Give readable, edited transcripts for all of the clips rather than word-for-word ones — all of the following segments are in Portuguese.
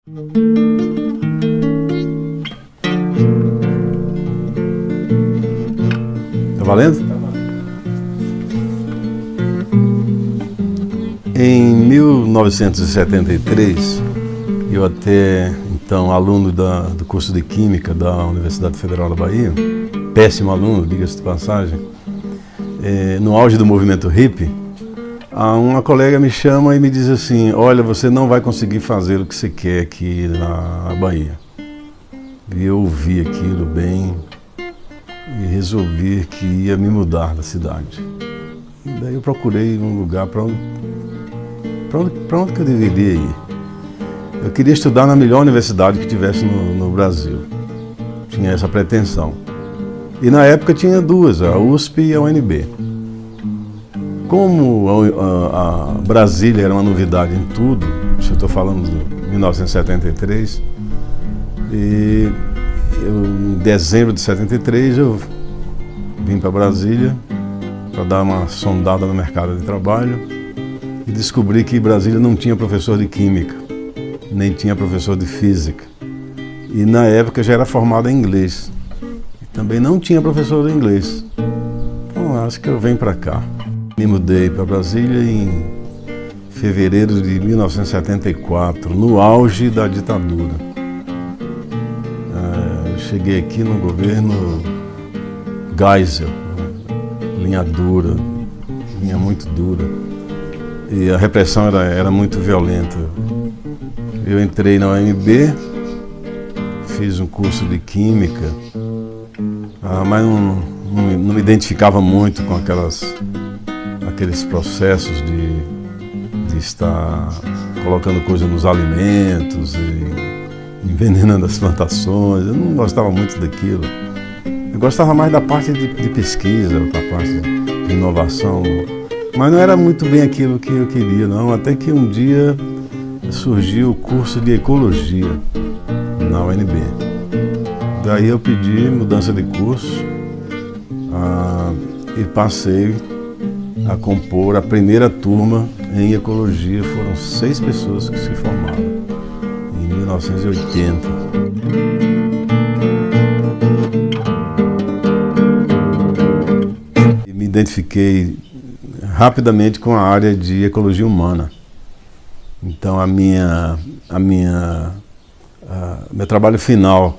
Tá valendo? Em 1973, eu até então aluno do curso de Química da Universidade Federal da Bahia, péssimo aluno, diga-se de passagem, no auge do movimento hippie, uma colega me chama e me diz assim: olha, você não vai conseguir fazer o que você quer aqui na Bahia. E eu ouvi aquilo bem e resolvi que ia me mudar da cidade. E daí eu procurei um lugar para onde que eu deveria ir. Eu queria estudar na melhor universidade que tivesse no Brasil. Tinha essa pretensão. E na época tinha duas, a USP e a UNB. Como a Brasília era uma novidade em tudo, eu estou falando de 1973, e em dezembro de 73 eu vim para Brasília para dar uma sondada no mercado de trabalho e descobri que Brasília não tinha professor de Química, nem tinha professor de Física. E na época eu já era formado em inglês. E também não tinha professor de inglês. Então acho que eu venho para cá. Me mudei para Brasília em fevereiro de 1974, no auge da ditadura. Eu cheguei aqui no governo Geisel, linha dura, linha muito dura. E a repressão era muito violenta. Eu entrei na UNB, fiz um curso de Química, mas não me identificava muito com aqueles processos de estar colocando coisa nos alimentos e envenenando as plantações. Eu não gostava muito daquilo. Eu gostava mais da parte de pesquisa, da parte de inovação. Mas não era muito bem aquilo que eu queria, não. Até que um dia surgiu o curso de Ecologia na UNB. Daí eu pedi mudança de curso e passei a compor a primeira turma em Ecologia. Foram 6 pessoas que se formaram em 1980. E me identifiquei rapidamente com a área de Ecologia Humana. Então meu trabalho final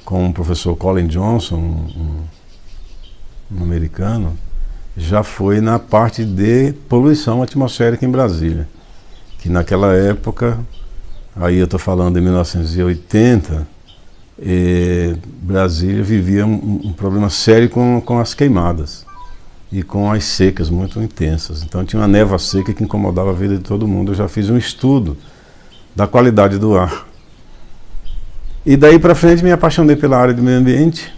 com o professor Colin Johnson, um americano, já foi na parte de poluição atmosférica em Brasília, que naquela época, aí eu estou falando de 1980, Brasília vivia um problema sério com as queimadas e com as secas muito intensas. Então tinha uma névoa seca que incomodava a vida de todo mundo. Eu já fiz um estudo da qualidade do ar. E daí para frente me apaixonei pela área do meio ambiente.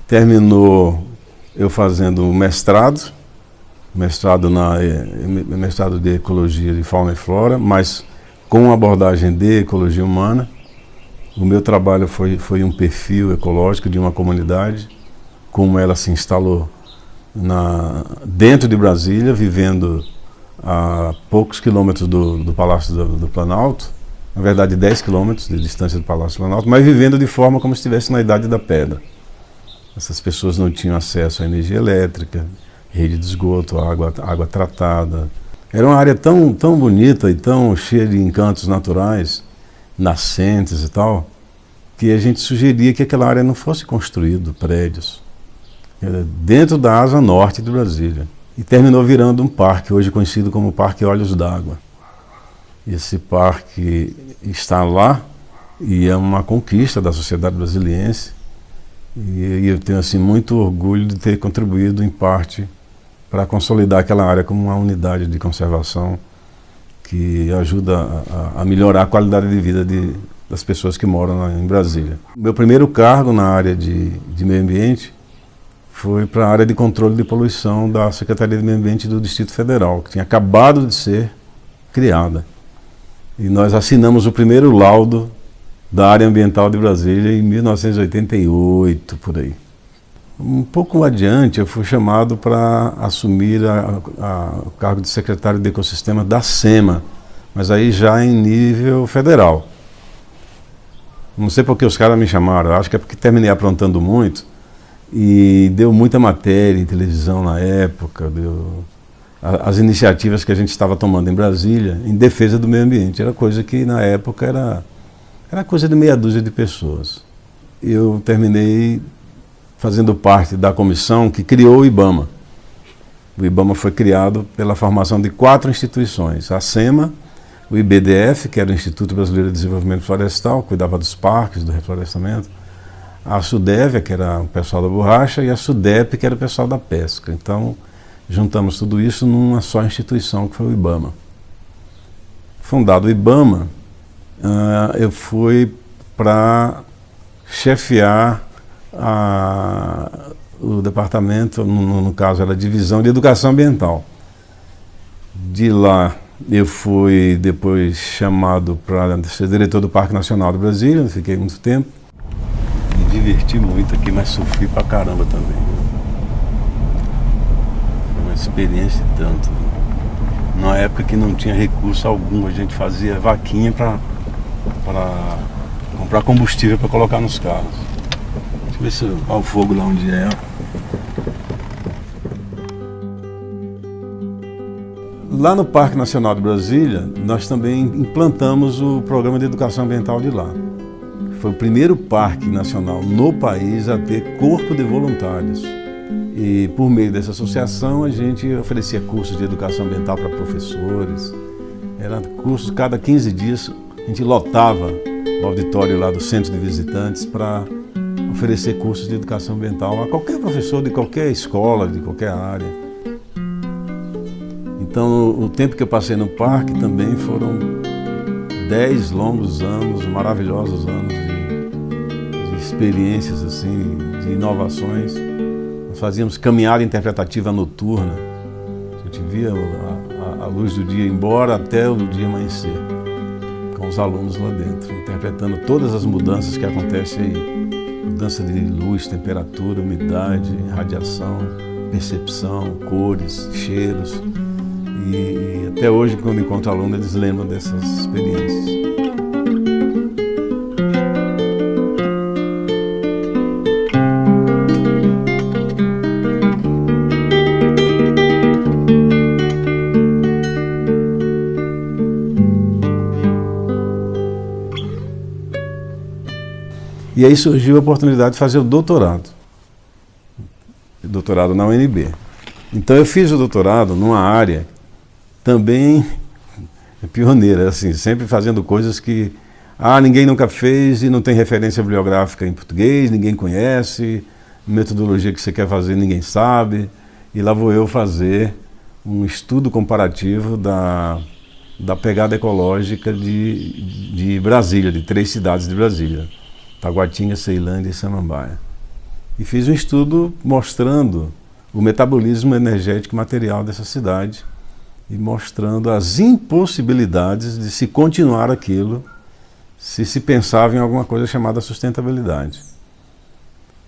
Terminou eu fazendo mestrado de Ecologia de Fauna e Flora, mas com abordagem de Ecologia Humana. O meu trabalho foi um perfil ecológico de uma comunidade, como ela se instalou dentro de Brasília, vivendo a poucos quilômetros do Palácio do Planalto, na verdade 10 quilômetros de distância do Palácio do Planalto, mas vivendo de forma como se estivesse na Idade da Pedra. Essas pessoas não tinham acesso à energia elétrica, rede de esgoto, água tratada. Era uma área tão bonita e tão cheia de encantos naturais, nascentes e tal, que a gente sugeria que aquela área não fosse construído prédios. Era dentro da asa norte de Brasília. E terminou virando um parque, hoje conhecido como Parque Olhos d'Água. Esse parque está lá e é uma conquista da sociedade brasiliense. E eu tenho assim, muito orgulho de ter contribuído em parte para consolidar aquela área como uma unidade de conservação que ajuda a melhorar a qualidade de vida das pessoas que moram em Brasília. Meu primeiro cargo na área de meio ambiente foi para a área de controle de poluição da Secretaria de Meio Ambiente do Distrito Federal, que tinha acabado de ser criada. E nós assinamos o primeiro laudo da área ambiental de Brasília em 1988, por aí. Um pouco adiante, eu fui chamado para assumir o cargo de secretário de ecossistema da SEMA, mas aí já em nível federal. Não sei porque os caras me chamaram, acho que é porque terminei aprontando muito e deu muita matéria em televisão na época, as iniciativas que a gente estava tomando em Brasília em defesa do meio ambiente. Era coisa que na época era coisa de meia dúzia de pessoas. Eu terminei fazendo parte da comissão que criou o IBAMA. O IBAMA foi criado pela formação de 4 instituições: a SEMA, o IBDF, que era o Instituto Brasileiro de Desenvolvimento Florestal, cuidava dos parques, do reflorestamento, a SUDEV, que era o pessoal da borracha, e a SUDEP, que era o pessoal da pesca. Então, juntamos tudo isso numa só instituição, que foi o IBAMA. Fundado o IBAMA, eu fui para chefiar o departamento, no caso era a divisão de educação ambiental. De lá eu fui depois chamado para ser diretor do Parque Nacional de Brasília, fiquei muito tempo. Me diverti muito aqui, mas sofri pra caramba também. Foi uma experiência e tanto. Na época que não tinha recurso algum, a gente fazia vaquinha para comprar combustível para colocar nos carros. Deixa eu ver se olha o fogo lá onde é. Lá no Parque Nacional de Brasília, nós também implantamos o programa de educação ambiental de lá. Foi o primeiro parque nacional no país a ter corpo de voluntários. E por meio dessa associação a gente oferecia cursos de educação ambiental para professores. Era curso, cada 15 dias a gente lotava o auditório lá do centro de visitantes para oferecer cursos de educação ambiental a qualquer professor de qualquer escola, de qualquer área. Então, o tempo que eu passei no parque também foram 10 longos anos, maravilhosos anos de experiências, assim, de inovações. Nós fazíamos caminhada interpretativa noturna. A gente via a luz do dia ir embora até o dia amanhecer, com os alunos lá dentro, interpretando todas as mudanças que acontecem aí. Mudança de luz, temperatura, umidade, radiação, percepção, cores, cheiros. E até hoje, quando encontro aluno, eles lembram dessas experiências. E aí surgiu a oportunidade de fazer o doutorado na UNB. Então eu fiz o doutorado numa área também pioneira, assim, sempre fazendo coisas que ninguém nunca fez e não tem referência bibliográfica em português, ninguém conhece, metodologia que você quer fazer ninguém sabe, e lá vou eu fazer um estudo comparativo da pegada ecológica de Brasília, de 3 cidades de Brasília, Taguatinga, Ceilândia e Samambaia. E fiz um estudo mostrando o metabolismo energético e material dessa cidade e mostrando as impossibilidades de se continuar aquilo se se pensava em alguma coisa chamada sustentabilidade.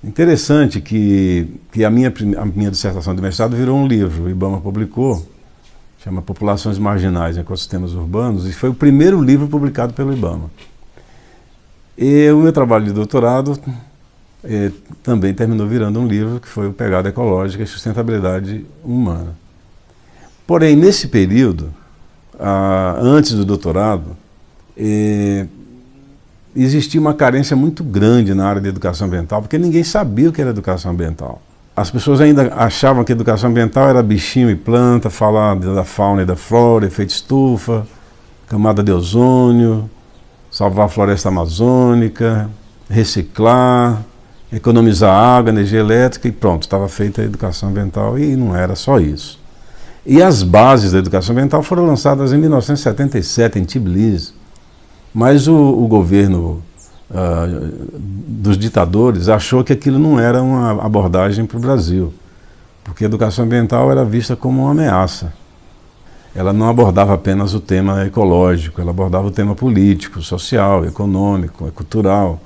Interessante que a minha dissertação de mestrado virou um livro, o IBAMA publicou, chama Populações Marginais em Ecossistemas Urbanos, e foi o primeiro livro publicado pelo IBAMA. E o meu trabalho de doutorado também terminou virando um livro que foi o Pegada Ecológica e Sustentabilidade Humana. Porém, nesse período, antes do doutorado, existia uma carência muito grande na área de educação ambiental, porque ninguém sabia o que era educação ambiental. As pessoas ainda achavam que educação ambiental era bichinho e planta, falar da fauna e da flora, efeito estufa, camada de ozônio, salvar a floresta amazônica, reciclar, economizar água, energia elétrica e pronto, estava feita a educação ambiental, e não era só isso. E as bases da educação ambiental foram lançadas em 1977 em Tbilisi, mas o governo dos ditadores achou que aquilo não era uma abordagem para o Brasil, porque a educação ambiental era vista como uma ameaça. Ela não abordava apenas o tema ecológico, ela abordava o tema político, social, econômico, cultural,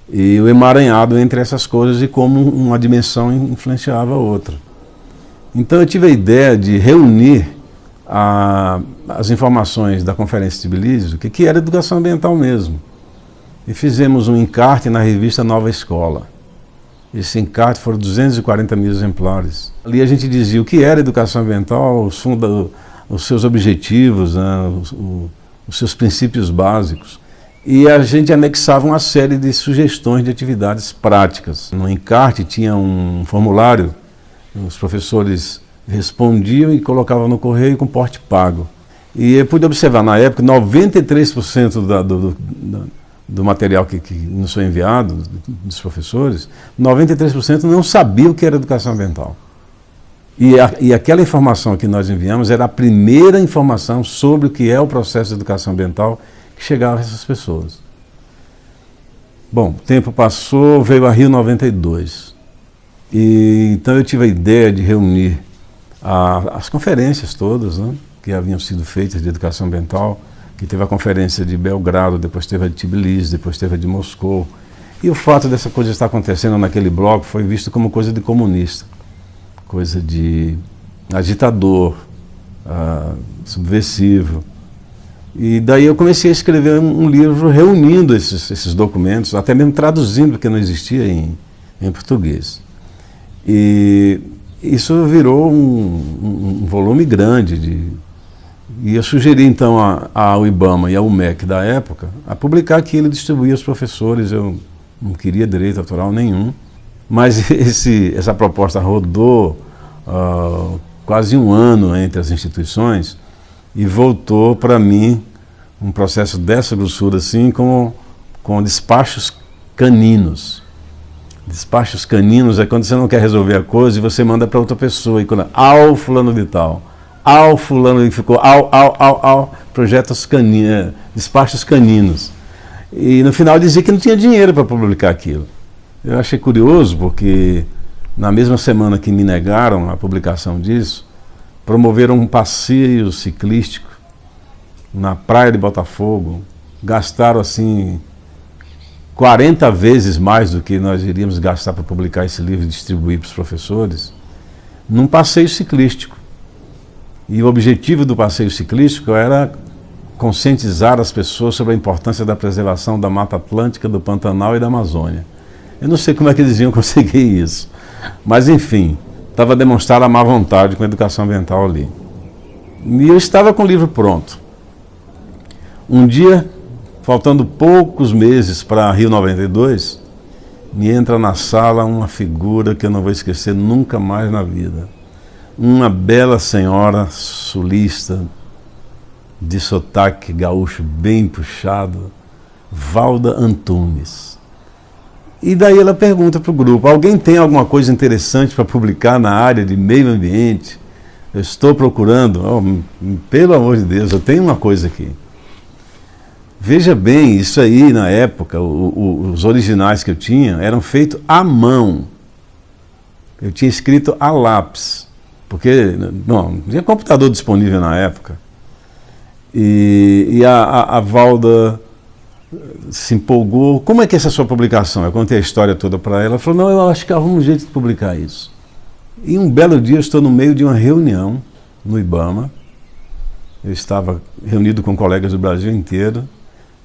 e o emaranhado entre essas coisas e como uma dimensão influenciava a outra. Então eu tive a ideia de reunir as informações da Conferência de Tbilisi, que era educação ambiental mesmo. E fizemos um encarte na revista Nova Escola. Esse encarte foram 240 mil exemplares. Ali a gente dizia o que era educação ambiental, os seus objetivos, né, os seus princípios básicos. E a gente anexava uma série de sugestões de atividades práticas. No encarte tinha um formulário, os professores respondiam e colocavam no correio com porte pago. E eu pude observar na época 93% do material que nos foi enviado, dos professores, 93% não sabia o que era educação ambiental. E aquela informação que nós enviamos era a primeira informação sobre o que é o processo de educação ambiental que chegava a essas pessoas. Bom, o tempo passou, veio a Rio 92. E então eu tive a ideia de reunir as conferências todas, né, que haviam sido feitas de educação ambiental, que teve a conferência de Belgrado, depois teve a de Tbilisi, depois teve a de Moscou. E o fato dessa coisa estar acontecendo naquele bloco foi visto como coisa de comunista, coisa de agitador, subversivo. E daí eu comecei a escrever um livro reunindo esses documentos, até mesmo traduzindo, porque não existia em português. E isso virou um volume grande. E eu sugeri então ao IBAMA e ao MEC da época a publicar aquilo e distribuir aos professores. Eu não queria direito autoral nenhum, mas essa proposta rodou quase um ano entre as instituições e voltou para mim um processo dessa grossura assim, com despachos caninos. Despachos caninos é quando você não quer resolver a coisa e você manda para outra pessoa, e quando ao fulano de tal, ao fulano que ficou, projetos caninos, despachos caninos. E no final dizia que não tinha dinheiro para publicar aquilo. Eu achei curioso porque na mesma semana que me negaram a publicação disso, promoveram um passeio ciclístico na praia de Botafogo, gastaram assim 40 vezes mais do que nós iríamos gastar para publicar esse livro e distribuir para os professores, num passeio ciclístico. E o objetivo do passeio ciclístico era conscientizar as pessoas sobre a importância da preservação da Mata Atlântica, do Pantanal e da Amazônia. Eu não sei como é que eles iam conseguir isso, mas enfim, estava demonstrada a má vontade com a educação ambiental ali. E eu estava com o livro pronto. Um dia, faltando poucos meses para Rio 92, me entra na sala uma figura que eu não vou esquecer nunca mais na vida. Uma bela senhora sulista, de sotaque gaúcho bem puxado, Valda Antunes. E daí ela pergunta para o grupo: alguém tem alguma coisa interessante para publicar na área de meio ambiente? Eu estou procurando. Pelo amor de Deus, eu tenho uma coisa aqui. Veja bem, isso aí na época, os originais que eu tinha eram feitos à mão. Eu tinha escrito a lápis, porque não tinha computador disponível na época. E a Valda se empolgou. Como é que é essa sua publicação? Eu contei a história toda para ela. Ela falou: não, eu acho que arrumo um jeito de publicar isso. E um belo dia eu estou no meio de uma reunião no IBAMA. Eu estava reunido com colegas do Brasil inteiro.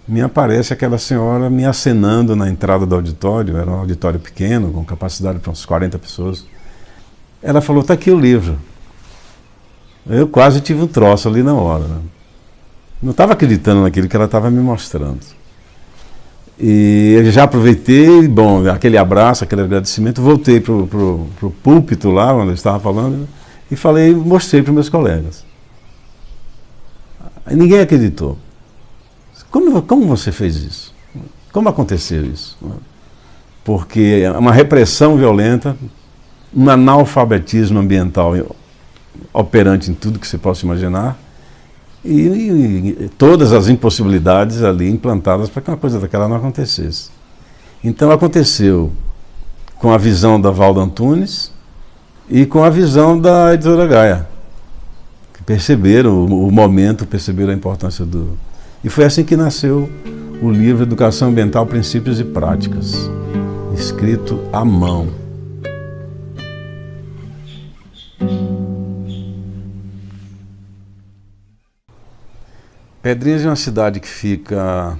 Me aparece aquela senhora me acenando na entrada do auditório. Era um auditório pequeno, com capacidade para uns 40 pessoas. Ela falou: está aqui o livro. Eu quase tive um troço ali na hora, né? Não estava acreditando naquilo que ela estava me mostrando. E eu já aproveitei, bom, aquele abraço, aquele agradecimento, voltei para o púlpito lá, onde eu estava falando, e falei, mostrei para os meus colegas. Aí ninguém acreditou. Como você fez isso? Como aconteceu isso? Porque é uma repressão violenta, um analfabetismo ambiental operante em tudo que você possa imaginar, e todas as impossibilidades ali implantadas para que uma coisa daquela não acontecesse. Então aconteceu com a visão da Valda Antunes e com a visão da editora Gaia, que perceberam o momento, perceberam a importância do... E foi assim que nasceu o livro Educação Ambiental, Princípios e Práticas, escrito à mão. Pedrinhas é uma cidade que fica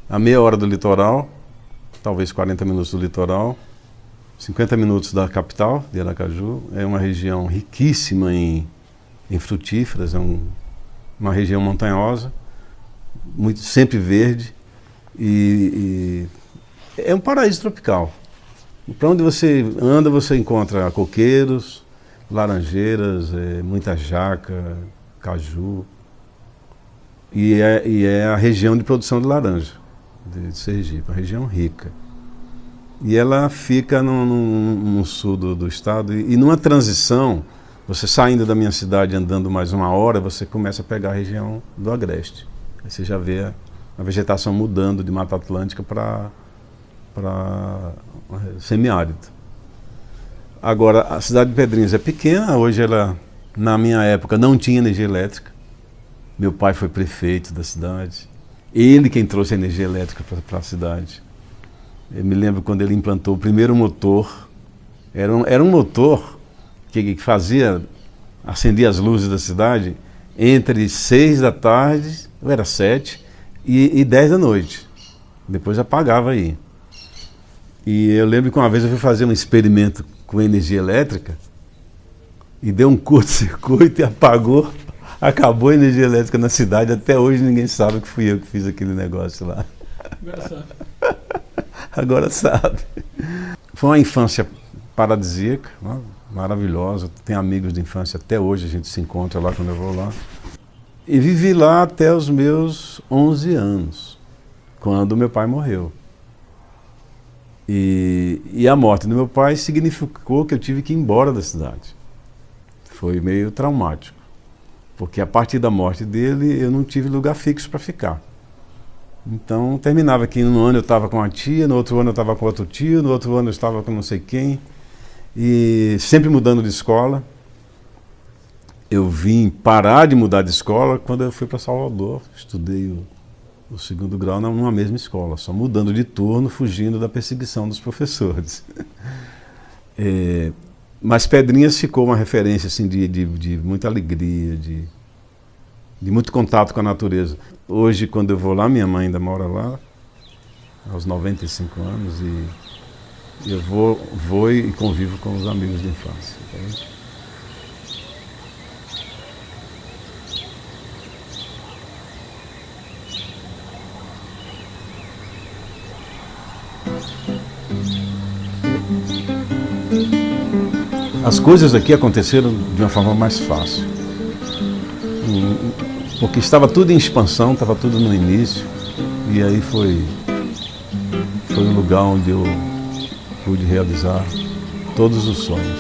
a meia hora do litoral, talvez 40 minutos do litoral, 50 minutos da capital, de Aracaju. É uma região riquíssima em frutíferas, uma região montanhosa, sempre verde, e é um paraíso tropical. Para onde você anda, você encontra coqueiros, laranjeiras, muita jaca, caju, e é a região de produção de laranja de Sergipe, uma região rica. E ela fica no sul do estado, e numa transição, você saindo da minha cidade, andando mais uma hora, você começa a pegar a região do Agreste. Aí você já vê a vegetação mudando de Mata Atlântica para semiárido. Agora, a cidade de Pedrinhas é pequena, hoje ela, na minha época, não tinha energia elétrica. Meu pai foi prefeito da cidade, ele quem trouxe a energia elétrica para a cidade. Eu me lembro quando ele implantou o primeiro motor, era um motor que acendia as luzes da cidade entre 6 da tarde, ou era 7, e 10 da noite. Depois apagava aí. E eu lembro que uma vez eu fui fazer um experimento com energia elétrica e deu um curto-circuito e apagou, acabou a energia elétrica na cidade. Até hoje ninguém sabe que fui eu que fiz aquele negócio lá. Agora sabe. Agora sabe. Foi uma infância paradisíaca, né? Maravilhosa. Tenho amigos de infância até hoje, a gente se encontra lá quando eu vou lá. E vivi lá até os meus 11 anos, quando meu pai morreu. E a morte do meu pai significou que eu tive que ir embora da cidade. Foi meio traumático, porque a partir da morte dele eu não tive lugar fixo para ficar. Então terminava que no ano eu estava com a tia, no outro ano eu estava com outro tio, no outro ano eu estava com não sei quem, e sempre mudando de escola. Eu vim parar de mudar de escola quando eu fui para Salvador, estudei o segundo grau numa mesma escola, só mudando de turno, fugindo da perseguição dos professores. Mas Pedrinhas ficou uma referência assim, de muita alegria, de muito contato com a natureza. Hoje, quando eu vou lá, minha mãe ainda mora lá, aos 95 anos, e eu vou e convivo com os amigos de infância. Tá? As coisas aqui aconteceram de uma forma mais fácil, porque estava tudo em expansão, estava tudo no início, e aí foi um lugar onde eu pude realizar todos os sonhos.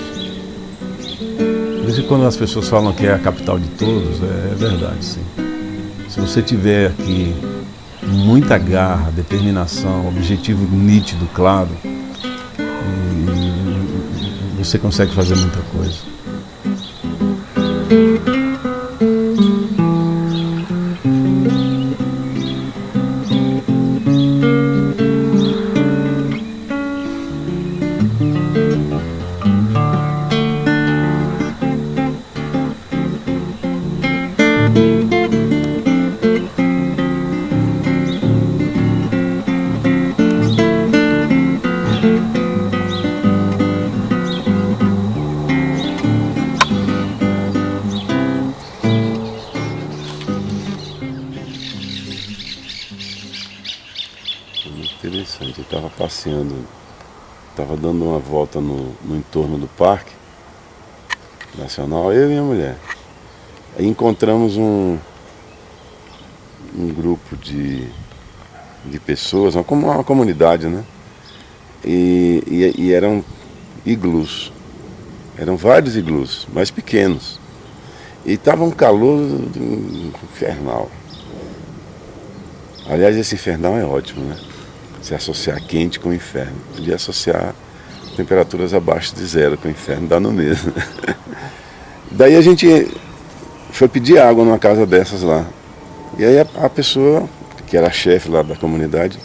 Por isso que quando as pessoas falam que é a capital de todos, é verdade, sim. Se você tiver aqui muita garra, determinação, objetivo nítido, claro, você consegue fazer muita coisa. Interessante, eu estava passeando, estava dando uma volta no entorno do Parque Nacional, eu e minha mulher. Aí encontramos um grupo de pessoas, uma comunidade, né? E eram iglus, eram vários iglus, mais pequenos. E estava um calor infernal. Aliás, esse infernal é ótimo, né? Se associar quente com o inferno. Podia associar temperaturas abaixo de 0 com o inferno, dá no mesmo. Daí a gente foi pedir água numa casa dessas lá. E aí a pessoa, que era a chefe lá da comunidade,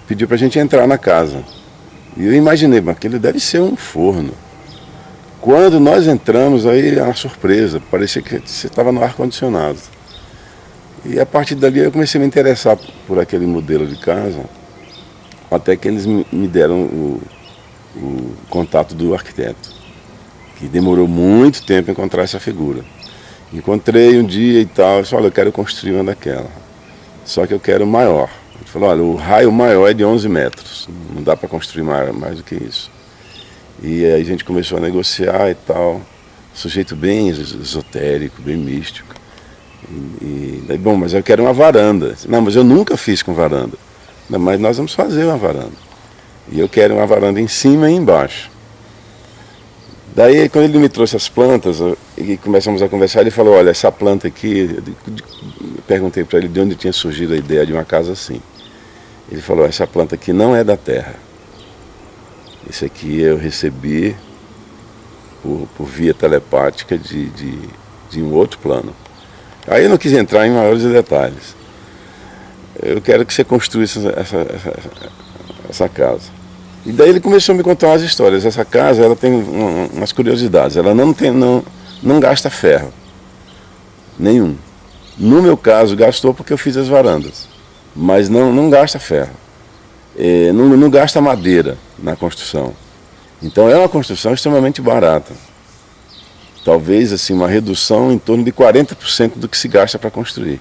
pediu pra gente entrar na casa. E eu imaginei, mas aquilo deve ser um forno. Quando nós entramos, aí a surpresa, parecia que você estava no ar-condicionado. E a partir dali eu comecei a me interessar por aquele modelo de casa, até que eles me deram o contato do arquiteto, que demorou muito tempo a encontrar essa figura. Encontrei um dia e tal, eu disse, olha, eu quero construir uma daquela, só que eu quero maior. Ele falou, olha, o raio maior é de 11 metros, não dá para construir mais do que isso. E aí a gente começou a negociar e tal, sujeito bem esotérico, bem místico. E daí, bom, mas eu quero uma varanda. Não, mas eu nunca fiz com varanda. Não, mas nós vamos fazer uma varanda. E eu quero uma varanda em cima e embaixo. Daí, quando ele me trouxe as plantas e começamos a conversar, ele falou, olha, essa planta aqui, eu perguntei para ele de onde tinha surgido a ideia de uma casa assim. Ele falou, essa planta aqui não é da terra. Isso aqui eu recebi por via telepática de um outro plano. Aí eu não quis entrar em maiores detalhes. Eu quero que você construa essa casa. E daí ele começou a me contar umas histórias. Essa casa, ela tem umas curiosidades. Ela não gasta ferro. Nenhum. No meu caso, gastou porque eu fiz as varandas. Mas não gasta ferro. Não gasta madeira na construção. Então é uma construção extremamente barata. Talvez assim, uma redução em torno de 40% do que se gasta para construir.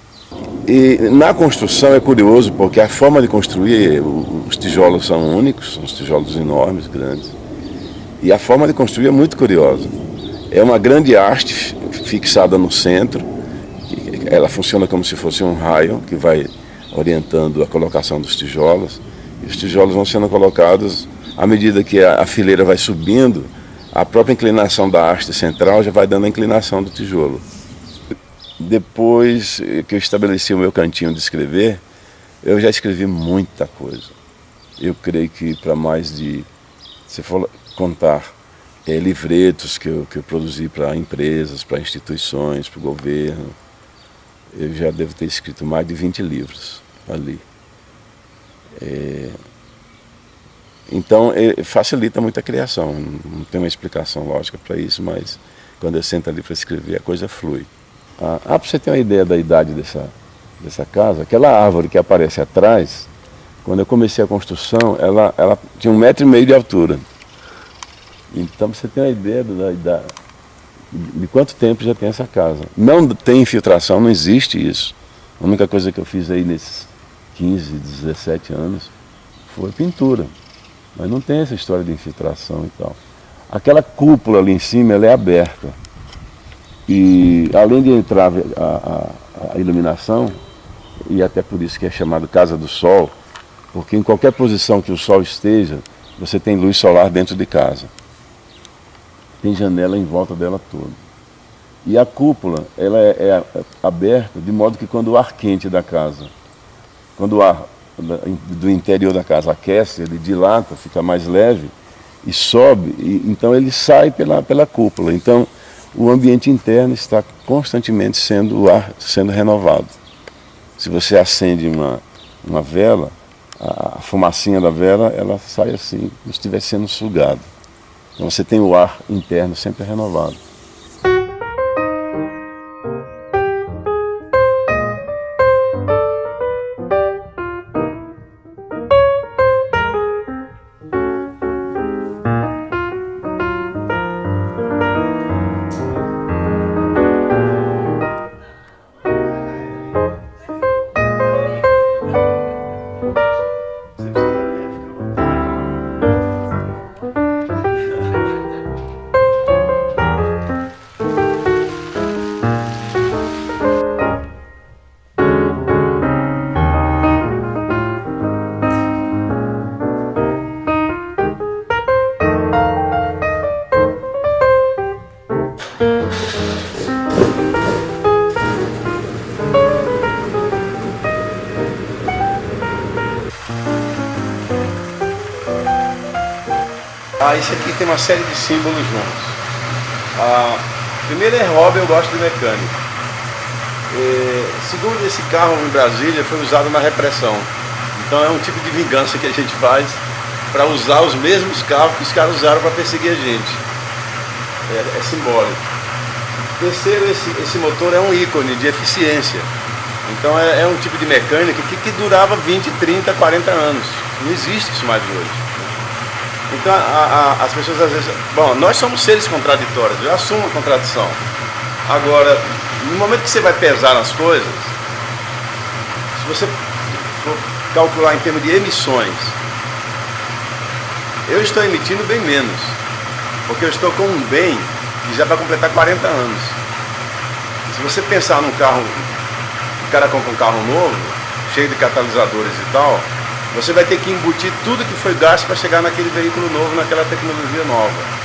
E na construção é curioso porque a forma de construir, os tijolos são únicos, são os tijolos enormes, grandes. E a forma de construir é muito curiosa. É uma grande haste fixada no centro, ela funciona como se fosse um raio que vai orientando a colocação dos tijolos. E os tijolos vão sendo colocados à medida que a fileira vai subindo, a própria inclinação da haste central já vai dando a inclinação do tijolo. Depois que eu estabeleci o meu cantinho de escrever, eu já escrevi muita coisa. Eu creio que para mais de, se for contar, livretos que eu produzi para empresas, para instituições, para o governo, eu já devo ter escrito mais de 20 livros ali. Então, facilita muito a criação. Não tem uma explicação lógica para isso, mas quando eu sento ali para escrever, a coisa flui. Para você ter uma ideia da idade dessa casa, aquela árvore que aparece atrás, quando eu comecei a construção, ela tinha 1,5 metro de altura. Então, você tem uma ideia de quanto tempo já tem essa casa. Não tem infiltração, não existe isso. A única coisa que eu fiz aí nesses 15, 17 anos foi pintura. Mas não tem essa história de infiltração e tal. Aquela cúpula ali em cima, ela é aberta. E além de entrar a iluminação, e até por isso que é chamado Casa do Sol, porque em qualquer posição que o sol esteja, você tem luz solar dentro de casa. Tem janela em volta dela toda. E a cúpula, ela é aberta de modo que quando o ar quente da casa, quando o ar do interior da casa aquece, ele dilata, fica mais leve e sobe, então ele sai pela cúpula. Então o ambiente interno está constantemente o ar sendo renovado. Se você acende uma vela, a fumacinha da vela, ela sai assim, como se estivesse sendo sugada. Então você tem o ar interno sempre renovado. Isso aqui tem uma série de símbolos juntos. Primeiro é hobby, eu gosto de mecânica. Segundo, esse carro em Brasília foi usado na repressão. Então é um tipo de vingança que a gente faz para usar os mesmos carros que os caras usaram para perseguir a gente. É simbólico. Terceiro, esse motor é um ícone de eficiência. Então é um tipo de mecânica que durava 20, 30, 40 anos. Não existe isso mais hoje. Então as pessoas às vezes... Bom, nós somos seres contraditórios, eu assumo a contradição. Agora, no momento que você vai pesar as coisas, se você for calcular em termos de emissões, eu estou emitindo bem menos, porque eu estou com um bem que já vai completar 40 anos. Se você pensar num carro, o cara compra um carro novo, cheio de catalisadores e tal, você vai ter que embutir tudo que foi gasto para chegar naquele veículo novo, naquela tecnologia nova.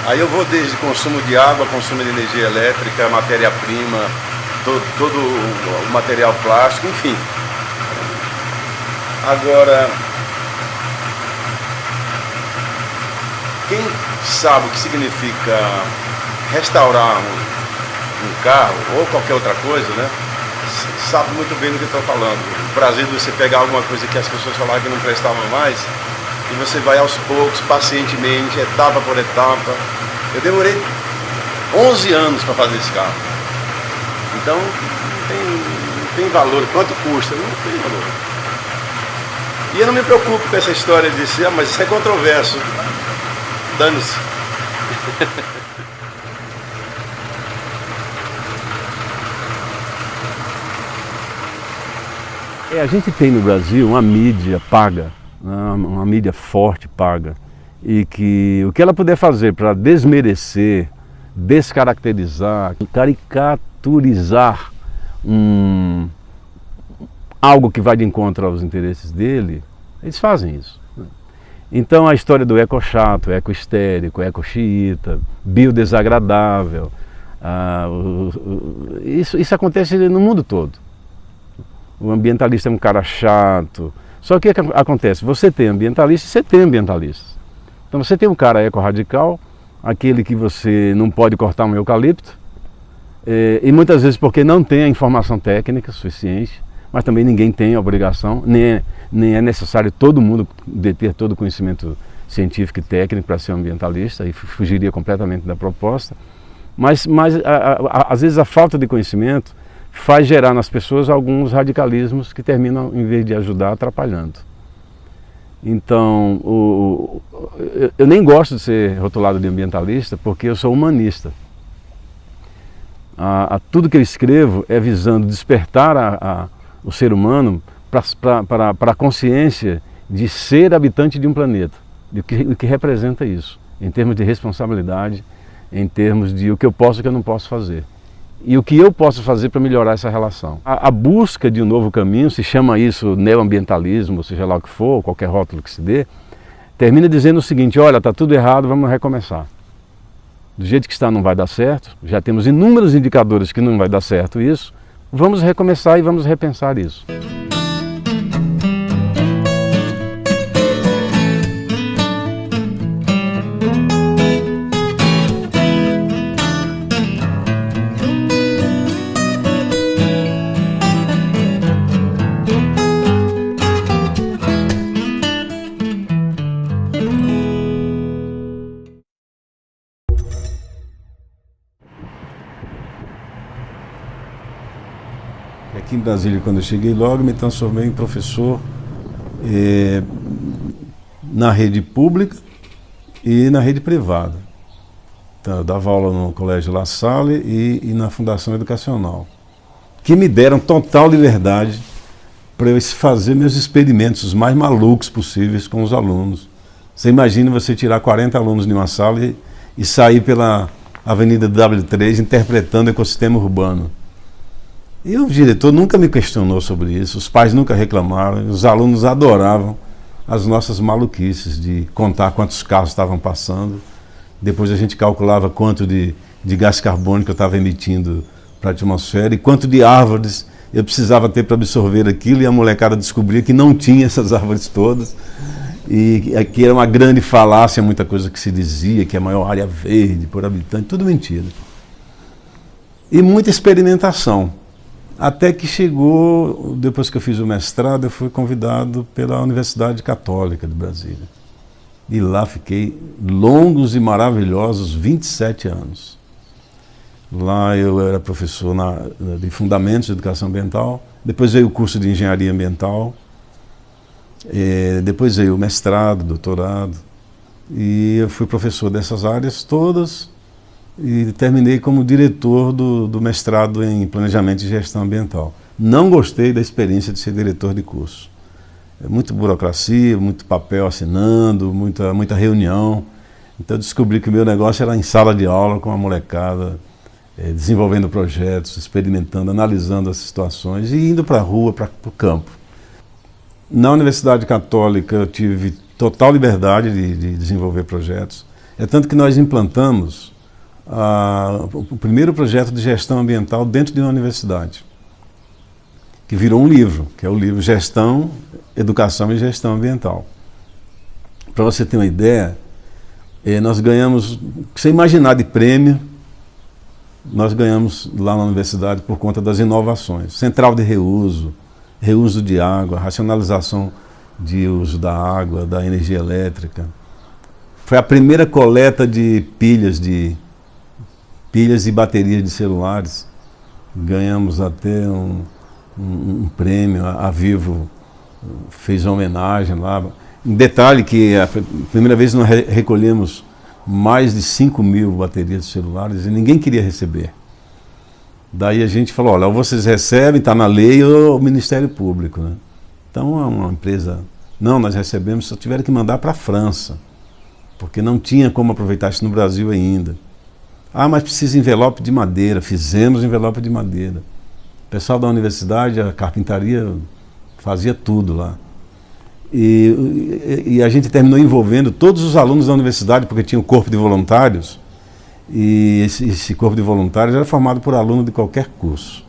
Aí eu vou desde consumo de água, consumo de energia elétrica, matéria-prima, todo o material plástico, enfim. Agora, quem sabe o que significa restaurar um carro ou qualquer outra coisa, né, sabe muito bem do que estou falando. O prazer de você pegar alguma coisa que as pessoas falaram que não prestava mais e você vai aos poucos, pacientemente, etapa por etapa. Eu demorei 11 anos para fazer esse carro. Então, não tem valor. Quanto custa? Não tem valor. E eu não me preocupo com essa história de ser, mas isso é controverso. Dane-se. A gente tem no Brasil uma mídia paga, uma mídia forte paga, e que o que ela puder fazer para desmerecer, descaracterizar, caricaturizar algo que vai de encontro aos interesses dele, eles fazem isso. Então a história do eco-chato, eco-histérico, eco-xiita, biodesagradável, isso acontece no mundo todo. O ambientalista é um cara chato. Só que o que acontece? Você tem ambientalista e você tem ambientalistas. Então você tem um cara eco-radical, aquele que você não pode cortar um eucalipto, e muitas vezes porque não tem a informação técnica suficiente, mas também ninguém tem a obrigação, nem é necessário todo mundo deter todo o conhecimento científico e técnico para ser um ambientalista, e fugiria completamente da proposta. Mas às vezes a falta de conhecimento faz gerar nas pessoas alguns radicalismos que terminam, em vez de ajudar, atrapalhando. Então, eu nem gosto de ser rotulado de ambientalista porque eu sou humanista. Tudo que eu escrevo é visando despertar o ser humano para a consciência de ser habitante de um planeta, o que representa isso, em termos de responsabilidade, em termos de o que eu posso e o que eu não posso fazer. E o que eu posso fazer para melhorar essa relação. A busca de um novo caminho, se chama isso neoambientalismo, ou seja lá o que for, qualquer rótulo que se dê, termina dizendo o seguinte: olha, está tudo errado, vamos recomeçar. Do jeito que está não vai dar certo, já temos inúmeros indicadores que não vai dar certo isso, vamos recomeçar e vamos repensar isso. Aqui em Brasília, quando eu cheguei, logo me transformei em professor na rede pública e na rede privada. Então, eu dava aula no Colégio La Salle e na Fundação Educacional, que me deram total liberdade para eu fazer meus experimentos os mais malucos possíveis com os alunos. Você imagina você tirar 40 alunos de uma sala e sair pela Avenida W3 interpretando o ecossistema urbano. E o diretor nunca me questionou sobre isso, os pais nunca reclamaram, os alunos adoravam as nossas maluquices de contar quantos carros estavam passando. Depois a gente calculava quanto de gás carbônico eu estava emitindo para a atmosfera e quanto de árvores eu precisava ter para absorver aquilo, e a molecada descobria que não tinha essas árvores todas, e que era uma grande falácia, muita coisa que se dizia, que é a maior área verde por habitante, tudo mentira. E muita experimentação. Até que chegou, depois que eu fiz o mestrado, eu fui convidado pela Universidade Católica de Brasília. E lá fiquei longos e maravilhosos 27 anos. Lá eu era professor de Fundamentos de Educação Ambiental. Depois veio o curso de Engenharia Ambiental. Depois veio o mestrado, doutorado. E eu fui professor dessas áreas todas e terminei como diretor do mestrado em Planejamento e Gestão Ambiental. Não gostei da experiência de ser diretor de curso. É muita burocracia, muito papel assinando, muita reunião. Então eu descobri que o meu negócio era em sala de aula com a molecada, desenvolvendo projetos, experimentando, analisando as situações e indo para a rua, para o campo. Na Universidade Católica eu tive total liberdade de desenvolver projetos. É tanto que nós implantamos o primeiro projeto de gestão ambiental dentro de uma universidade, que virou um livro, que é o livro Gestão, Educação e Gestão Ambiental. Para você ter uma ideia, nós ganhamos, o que você imaginar de prêmio, nós ganhamos lá na universidade por conta das inovações. Central de reuso, reuso de água, racionalização de uso da água, da energia elétrica. Foi a primeira coleta de pilhas e baterias de celulares. Ganhamos até um prêmio, a Vivo fez uma homenagem lá. Um detalhe que a primeira vez nós recolhemos mais de 5.000 baterias de celulares e ninguém queria receber. Daí a gente falou, olha, ou vocês recebem, está na lei, ou o Ministério Público, né? Então é uma empresa, não, nós recebemos, só tiveram que mandar para a França, porque não tinha como aproveitar isso no Brasil ainda. Ah, mas precisa envelope de madeira, fizemos envelope de madeira. O pessoal da universidade, a carpintaria, fazia tudo lá. E a gente terminou envolvendo todos os alunos da universidade, porque tinha um corpo de voluntários, e esse corpo de voluntários era formado por aluno de qualquer curso.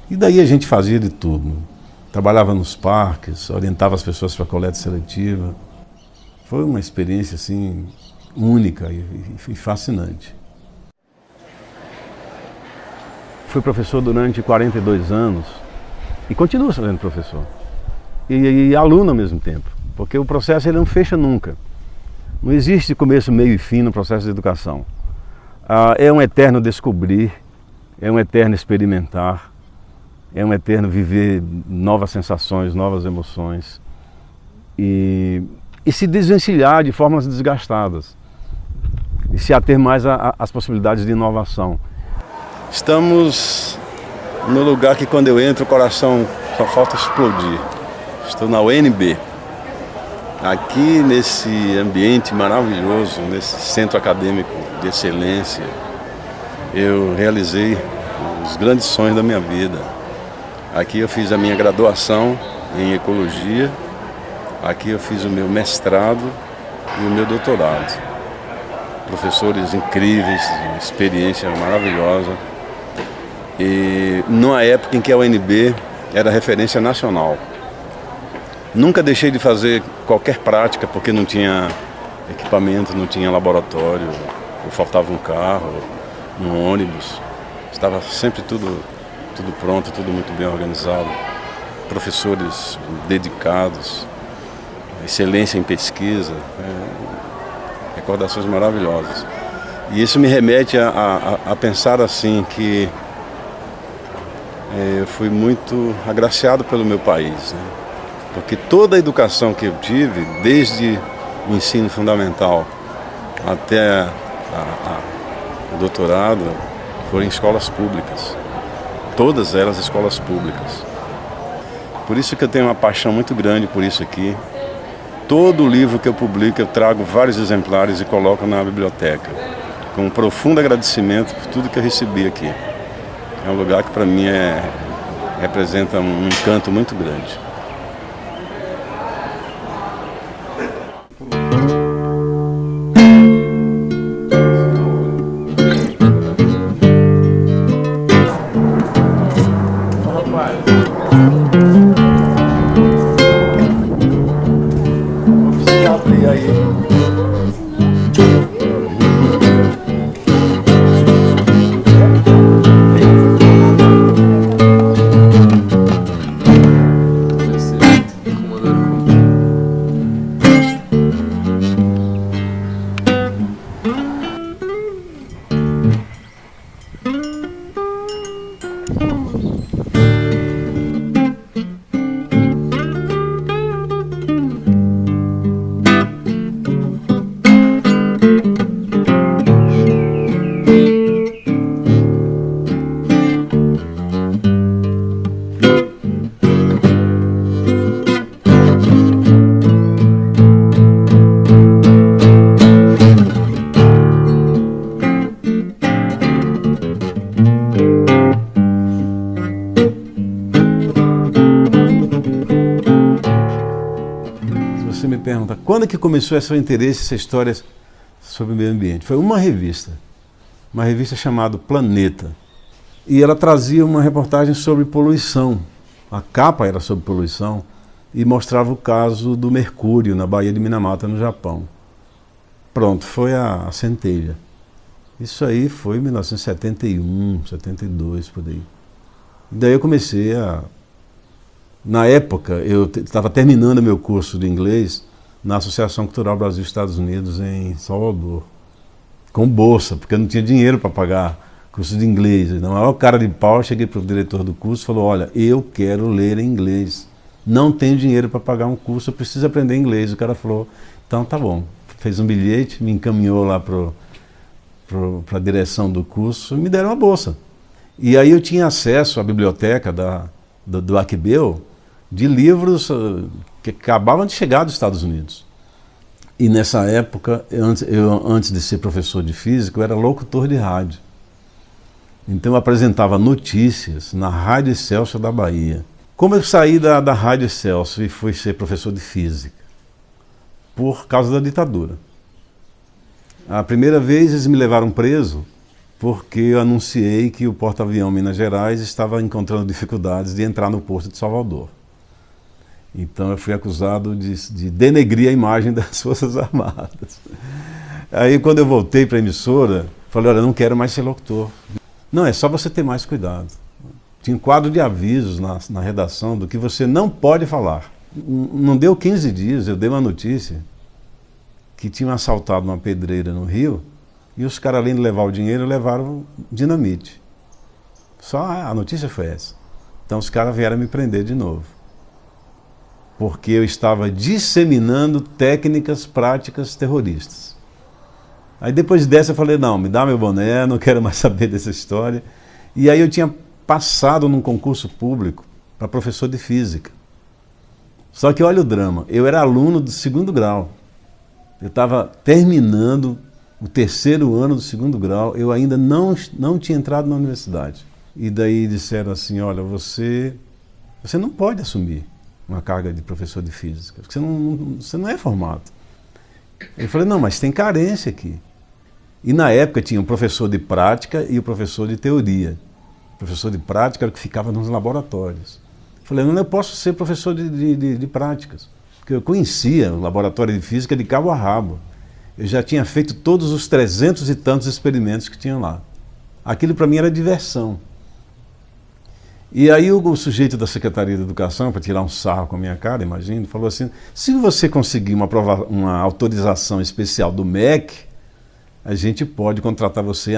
E daí a gente fazia de tudo. Trabalhava nos parques, orientava as pessoas para a coleta seletiva. Foi uma experiência assim, única e fascinante. Fui professor durante 42 anos e continuo sendo professor. E aluno ao mesmo tempo, porque o processo ele não fecha nunca. Não existe começo, meio e fim no processo de educação. É um eterno descobrir, é um eterno experimentar, é um eterno viver novas sensações, novas emoções e se desvencilhar de formas desgastadas e se ater mais às possibilidades de inovação. Estamos no lugar que quando eu entro o coração só falta explodir. Estou na UNB, aqui nesse ambiente maravilhoso, nesse centro acadêmico de excelência. Eu realizei os grandes sonhos da minha vida. Aqui eu fiz a minha graduação em ecologia, aqui eu fiz o meu mestrado e o meu doutorado. Professores incríveis, experiência maravilhosa. E numa época em que a UNB era referência nacional. Nunca deixei de fazer qualquer prática porque não tinha equipamento, não tinha laboratório, ou faltava um carro, um ônibus. Estava sempre tudo pronto, tudo muito bem organizado. Professores dedicados, excelência em pesquisa, recordações maravilhosas. E isso me remete a pensar assim que eu fui muito agraciado pelo meu país, né? Porque toda a educação que eu tive, desde o ensino fundamental até o doutorado, foram em escolas públicas. Todas elas escolas públicas. Por isso que eu tenho uma paixão muito grande por isso aqui. Todo livro que eu publico, eu trago vários exemplares e coloco na biblioteca, com um profundo agradecimento por tudo que eu recebi aqui. É um lugar que para mim representa um encanto muito grande. você me pergunta, quando é que começou esse interesse, essa história sobre o meio ambiente? Foi uma revista chamada Planeta. E ela trazia uma reportagem sobre poluição. A capa era sobre poluição e mostrava o caso do mercúrio na Baía de Minamata, no Japão. Pronto, foi a centelha. Isso aí foi em 1971, 72, por aí. E daí eu comecei a... Na época, eu estava terminando meu curso de inglês na Associação Cultural Brasil-Estados Unidos em Salvador, com bolsa, porque eu não tinha dinheiro para pagar curso de inglês. Na maior cara de pau, eu cheguei para o diretor do curso e falou, olha, eu quero ler em inglês. Não tenho dinheiro para pagar um curso, eu preciso aprender inglês. O cara falou, então tá bom. Fez um bilhete, me encaminhou lá para a direção do curso e me deram uma bolsa. E aí eu tinha acesso à biblioteca do Aquibeu de livros que acabavam de chegar dos Estados Unidos. E nessa época, antes de ser professor de física, eu era locutor de rádio. Então eu apresentava notícias na Rádio Excelsior da Bahia. Como eu saí da Rádio Excelsior e fui ser professor de física? Por causa da ditadura. A primeira vez eles me levaram preso porque eu anunciei que o porta-avião Minas Gerais estava encontrando dificuldades de entrar no porto de Salvador. Então eu fui acusado de denegrir a imagem das Forças Armadas. Aí quando eu voltei para a emissora, falei, olha, eu não quero mais ser locutor. Não, é só você ter mais cuidado. Tinha um quadro de avisos na redação do que você não pode falar. Não deu 15 dias, eu dei uma notícia que tinham assaltado uma pedreira no Rio e os caras, além de levar o dinheiro, levaram dinamite. Só a notícia foi essa. Então os caras vieram me prender de novo. Porque eu estava disseminando técnicas práticas terroristas. Aí depois dessa eu falei, não, me dá meu boné, não quero mais saber dessa história. E aí eu tinha passado num concurso público para professor de física. Só que olha o drama, eu era aluno do 2º grau. Eu estava terminando o 3º ano do 2º grau, eu ainda não tinha entrado na universidade. E daí disseram assim, olha, você não pode assumir uma carga de professor de física, porque você não é formado. Eu falei, não, mas tem carência aqui. E na época tinha o professor de prática e o professor de teoria. O professor de prática era o que ficava nos laboratórios. Eu falei, não, eu posso ser professor de práticas, porque eu conhecia o laboratório de física de cabo a rabo. Eu já tinha feito todos os 300 e tantos experimentos que tinham lá. Aquilo para mim era diversão. E aí o sujeito da Secretaria de Educação, para tirar um sarro com a minha cara, imagino, falou assim, se você conseguir uma autorização especial do MEC, a gente pode contratar você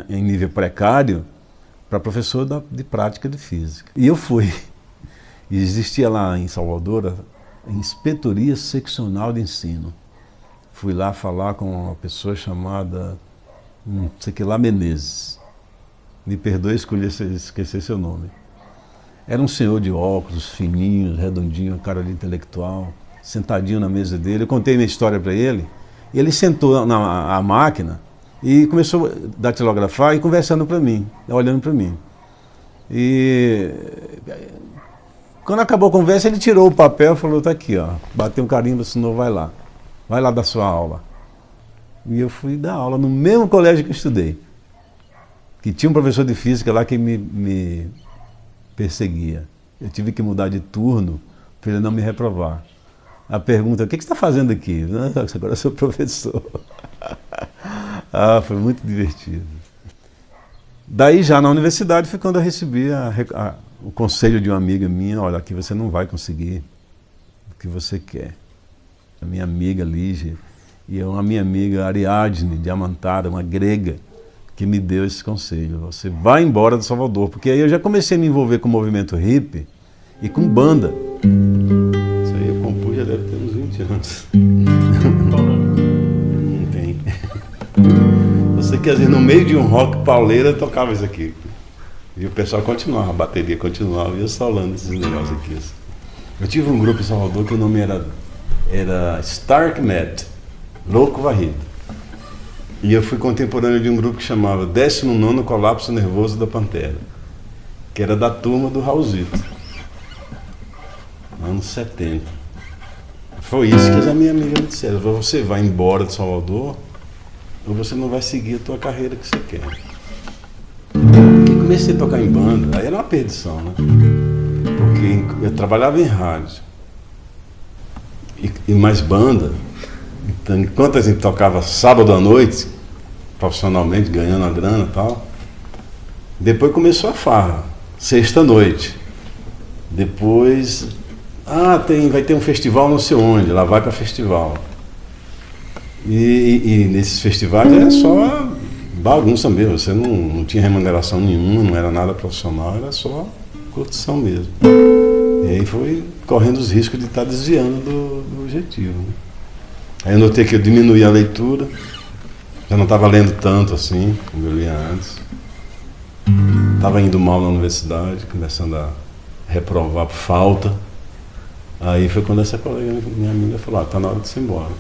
em nível precário para professor de prática de física. E eu fui. E existia lá em Salvador a Inspetoria Seccional de Ensino. Fui lá falar com uma pessoa chamada, não sei que lá, Menezes. Me perdoe esquecer seu nome. Era um senhor de óculos, fininho, redondinho, cara de intelectual, sentadinho na mesa dele. Eu contei minha história para ele. E ele sentou na máquina e começou a datilografar e conversando para mim, olhando para mim. E quando acabou a conversa, ele tirou o papel e falou, tá aqui, ó, bateu um carimbo, assinou, vai lá dar sua aula. E eu fui dar aula no mesmo colégio que eu estudei, que tinha um professor de física lá que me perseguia. Eu tive que mudar de turno para ele não me reprovar. A pergunta, o que você está fazendo aqui? Não, agora eu sou professor. Foi muito divertido. Daí já na universidade foi quando eu recebi o conselho de uma amiga minha, olha, aqui você não vai conseguir o que você quer. A minha amiga Lígia e a minha amiga Ariadne de Amantara, uma grega, que me deu esse conselho. Você vai embora de Salvador, porque aí eu já comecei a me envolver com o movimento hippie e com banda. Isso aí eu compus já deve ter uns 20 anos. Não tem. Eu sei que às vezes no meio de um rock pauleira eu tocava isso aqui. E o pessoal continuava, a bateria continuava, e eu solando esses negócios aqui. Eu tive um grupo em Salvador que o nome era Stark Mad, Louco Varrido. E eu fui contemporâneo de um grupo que chamava 19º Colapso Nervoso da Pantera, que era da turma do Raulzito, anos 70. Foi isso que a minha amiga me disseram. Você vai embora de Salvador ou você não vai seguir a tua carreira que você quer. E comecei a tocar em banda, aí era uma perdição, né? Porque eu trabalhava em rádio e mais banda. Então, enquanto a gente tocava sábado à noite, profissionalmente, ganhando a grana e tal, depois começou a farra, sexta-noite. Depois, vai ter um festival não sei onde, lá vai para festival. E nesses festivais era só bagunça mesmo, você não tinha remuneração nenhuma, não era nada profissional, era só curtição mesmo. E aí foi correndo os riscos de estar desviando do objetivo, né? Aí eu notei que eu diminuí a leitura, já não estava lendo tanto assim, como eu lia antes. Estava indo mal na universidade, começando a reprovar por falta. Aí foi quando essa colega, minha amiga, falou: tá na hora de ir embora.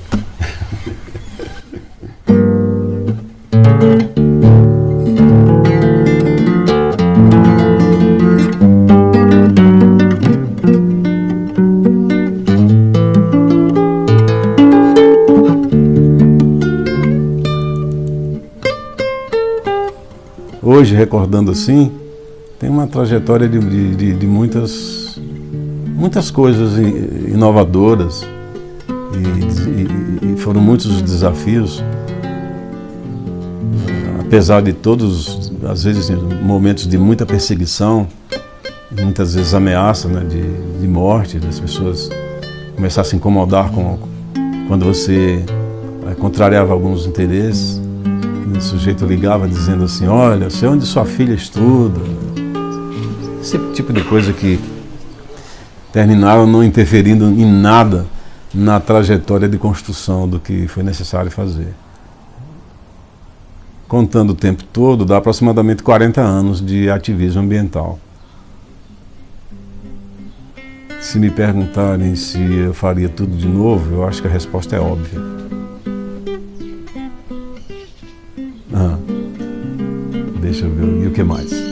Hoje, recordando assim, tem uma trajetória de muitas coisas inovadoras e foram muitos os desafios, apesar de todos, às vezes, momentos de muita perseguição, muitas vezes ameaça, né, de morte, das pessoas começar a se incomodar quando você contrariava alguns interesses. O sujeito ligava dizendo assim: olha, eu sei onde sua filha estuda. Esse tipo de coisa que terminaram não interferindo em nada na trajetória de construção do que foi necessário fazer. Contando o tempo todo, dá aproximadamente 40 anos de ativismo ambiental. Se me perguntarem se eu faria tudo de novo, eu acho que a resposta é óbvia. Deixa eu ver, e o que mais?